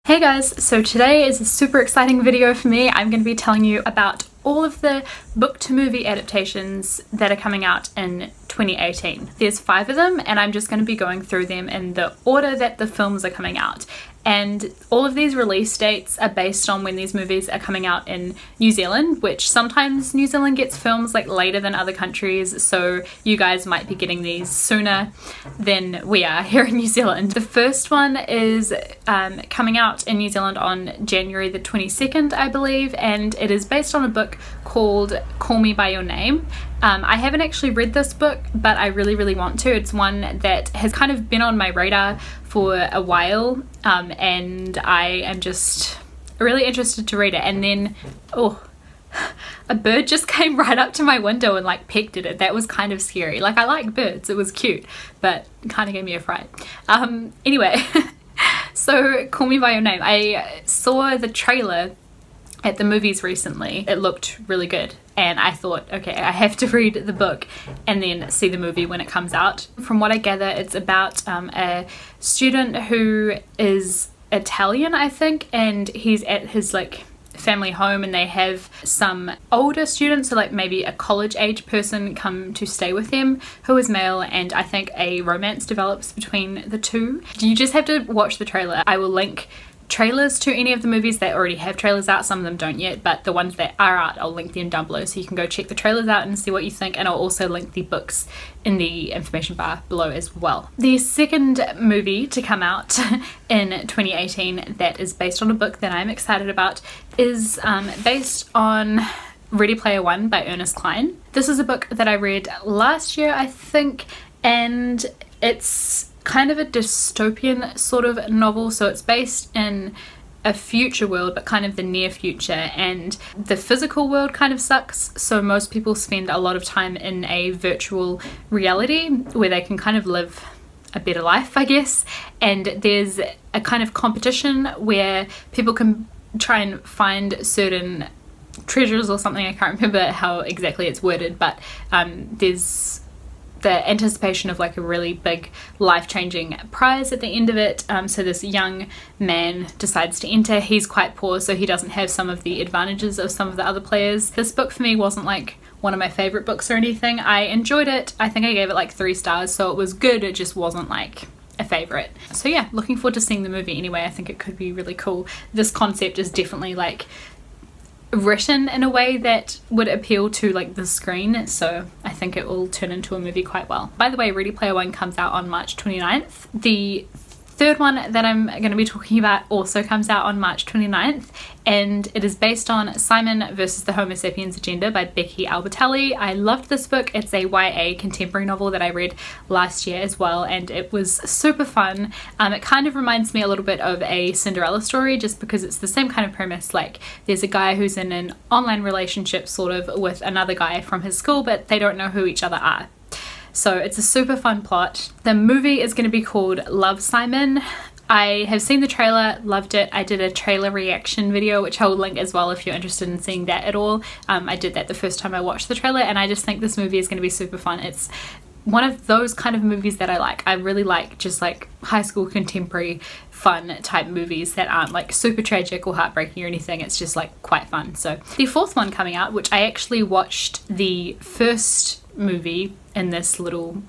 Hey guys, so today is a super exciting video for me. I'm going to be telling you about all of the book to movie adaptations that are coming out in 2018. There's 5 of them and I'm just going to be going through them in the order that the films are coming out. And all of these release dates are based on when these movies are coming out in New Zealand, which sometimes New Zealand gets films like later than other countries, so you guys might be getting these sooner than we are here in New Zealand. The first one is coming out in New Zealand on January the 22nd, I believe, and it is based on a book called Call Me By Your Name. I haven't actually read this book, but I really want to. It's one that has kind of been on my radar for a while, and I am just really interested to read it. And then, oh, a bird just came right up to my window and like pecked at it. That was kind of scary. Like, I like birds, it was cute, but it kind of gave me a fright. Anyway, so Call Me By Your Name. I saw the trailer at the movies recently. It looked really good and I thought, okay, I have to read the book and then see the movie when it comes out. From what I gather, it's about a student who is Italian, I think, and he's at his like family home and they have some older students, so like maybe a college age person, come to stay with him who is male, and I think a romance develops between the two. You just have to watch the trailer. I will link trailers to any of the movies that already have trailers out. Some of them don't yet, but the ones that are out, I'll link them down below so you can go check the trailers out and see what you think, and I'll also link the books in the information bar below as well. The second movie to come out in 2018 that is based on a book that I'm excited about is based on Ready Player One by Ernest Cline. This is a book that I read last year, I think, and it's kind of a dystopian sort of novel, so it's based in a future world but kind of the near future, and the physical world kind of sucks, so most people spend a lot of time in a virtual reality where they can kind of live a better life, I guess, and there's a kind of competition where people can try and find certain treasures or something. I can't remember how exactly it's worded, but there's the anticipation of like a really big life-changing prize at the end of it. So this young man decides to enter. He's quite poor, so he doesn't have some of the advantages of some of the other players. This book for me wasn't like one of my favorite books or anything. I enjoyed it. I think I gave it like 3 stars, so it was good. It just wasn't like a favorite. So yeah, looking forward to seeing the movie anyway. I think it could be really cool. This concept is definitely like written in a way that would appeal to like the screen, so I think it will turn into a movie quite well. By the way, Ready Player One comes out on March 29th. The third one that I'm going to be talking about also comes out on March 29th, and it is based on Simon versus the Homo Sapiens Agenda by Becky Albertalli. I loved this book. It's a YA contemporary novel that I read last year as well, and it was super fun. It kind of reminds me a little bit of a Cinderella story, just because it's the same kind of premise. Like, there's a guy who's in an online relationship sort of with another guy from his school, but they don't know who each other are. So it's a super fun plot. The movie is going to be called Love, Simon. I have seen the trailer, loved it. I did a trailer reaction video, which I will link as well if you're interested in seeing that at all. I did that the first time I watched the trailer, and I just think this movie is going to be super fun. It's one of those kind of movies that I like. I really like just like high school contemporary fun type movies that aren't like super tragic or heartbreaking or anything. It's just like quite fun. So the fourth one coming out, which I actually watched the first movie in this little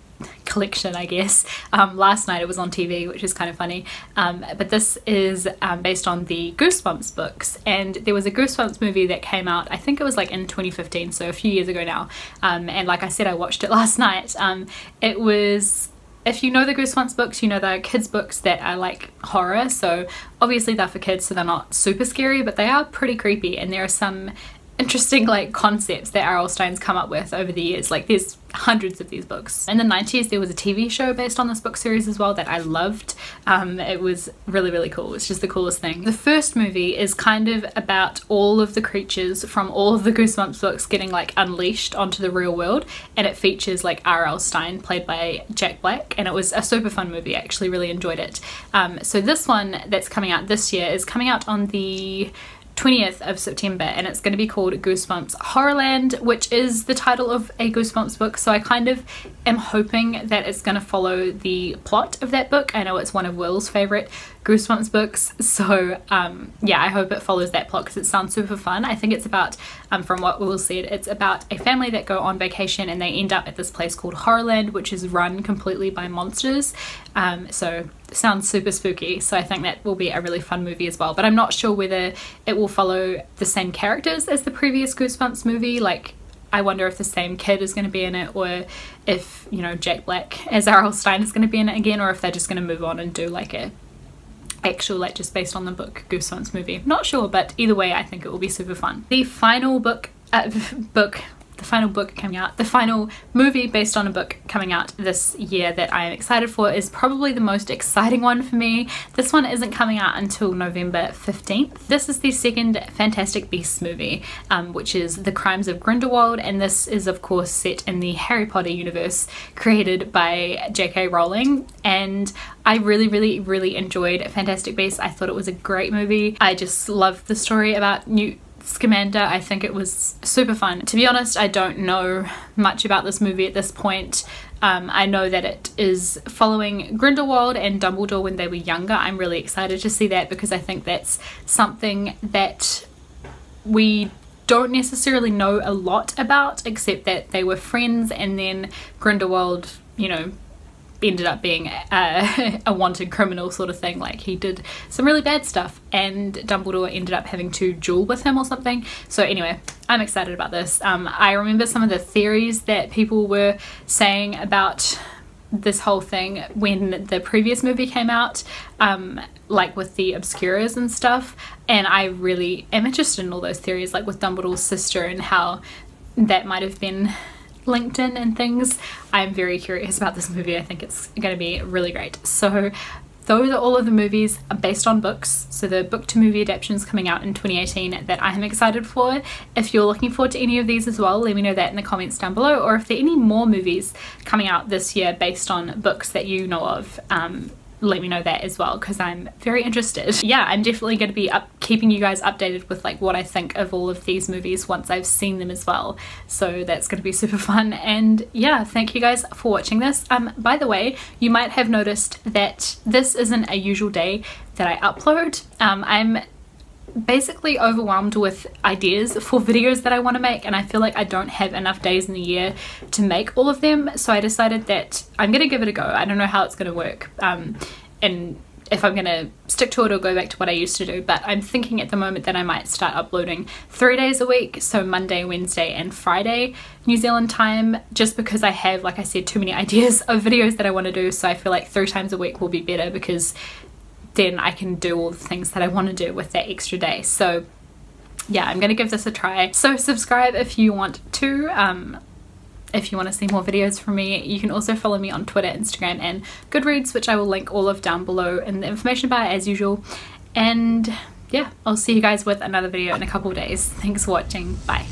collection, I guess, last night. It was on TV, which is kind of funny, but this is based on the Goosebumps books, and there was a Goosebumps movie that came out, I think it was like in 2015, so a few years ago now, and like I said, I watched it last night. It was, if you know the Goosebumps books, you know they're kids books that are like horror, so obviously they're for kids, so they're not super scary, but they are pretty creepy, and there are some interesting like concepts that R.L. Stine's come up with over the years. Like, there's hundreds of these books. In the 90s there was a TV show based on this book series as well that I loved. It was really cool. It's just the coolest thing. The first movie is kind of about all of the creatures from all of the Goosebumps books getting like unleashed onto the real world, and it features like R.L. Stine played by Jack Black, and it was a super fun movie. I actually really enjoyed it. So this one that's coming out this year is coming out on the 20th of September, and it's going to be called Goosebumps Horrorland, which is the title of a Goosebumps book, so I kind of am hoping that it's going to follow the plot of that book. I know it's one of Will's favourite Goosebumps books, so yeah, I hope it follows that plot because it sounds super fun. I think it's about, from what Will said, it's about a family that go on vacation and they end up at this place called Horrorland, which is run completely by monsters. So sounds super spooky, so I think that will be a really fun movie as well, but I'm not sure whether it will follow the same characters as the previous Goosebumps movie. Like, I wonder if the same kid is going to be in it, or if, you know, Jack Black as R.L. Stine is going to be in it again, or if they're just going to move on and do like a actual, like, just based on the book Goosebumps movie. Not sure, but either way I think it will be super fun. The final book coming out, the final movie based on a book coming out this year that I am excited for is probably the most exciting one for me. This one isn't coming out until November 15th. This is the second Fantastic Beasts movie, which is The Crimes of Grindelwald, and this is of course set in the Harry Potter universe created by J.K. Rowling, and I really enjoyed Fantastic Beasts. I thought it was a great movie. I just loved the story about Newt Scamander. I think it was super fun. To be honest, I don't know much about this movie at this point. I know that it is following Grindelwald and Dumbledore when they were younger. I'm really excited to see that because I think that's something that we don't necessarily know a lot about, except that they were friends and then Grindelwald, you know, ended up being a wanted criminal sort of thing. Like, he did some really bad stuff and Dumbledore ended up having to duel with him or something. So anyway, I'm excited about this. I remember some of the theories that people were saying about this whole thing when the previous movie came out, like with the Obscurers and stuff, and I really am interested in all those theories, like with Dumbledore's sister and how that might have been linked in and things. I'm very curious about this movie. I think it's going to be really great. So those are all of the movies based on books, so the book to movie adaptations coming out in 2018 that I am excited for. If you're looking forward to any of these as well, let me know that in the comments down below, or if there are any more movies coming out this year based on books that you know of, let me know that as well, because I'm very interested. Yeah, I'm definitely going to be keeping you guys updated with like what I think of all of these movies once I've seen them as well, so that's going to be super fun. And yeah, thank you guys for watching this. By the way, you might have noticed that this isn't a usual day that I upload. I'm basically overwhelmed with ideas for videos that I want to make, and I feel like I don't have enough days in the year to make all of them, so I decided that I'm gonna give it a go. I don't know how it's gonna work, and if I'm gonna stick to it or go back to what I used to do, but I'm thinking at the moment that I might start uploading 3 days a week, so Monday, Wednesday and Friday New Zealand time, just because I have, like I said, too many ideas of videos that I want to do. So I feel like 3 times a week will be better, because then I can do all the things that I want to do with that extra day. So yeah, I'm gonna give this a try. So subscribe if you want to, if you want to see more videos from me. You can also follow me on Twitter, Instagram and Goodreads, which I will link all of down below in the information bar as usual. And yeah, I'll see you guys with another video in a couple of days. Thanks for watching. Bye.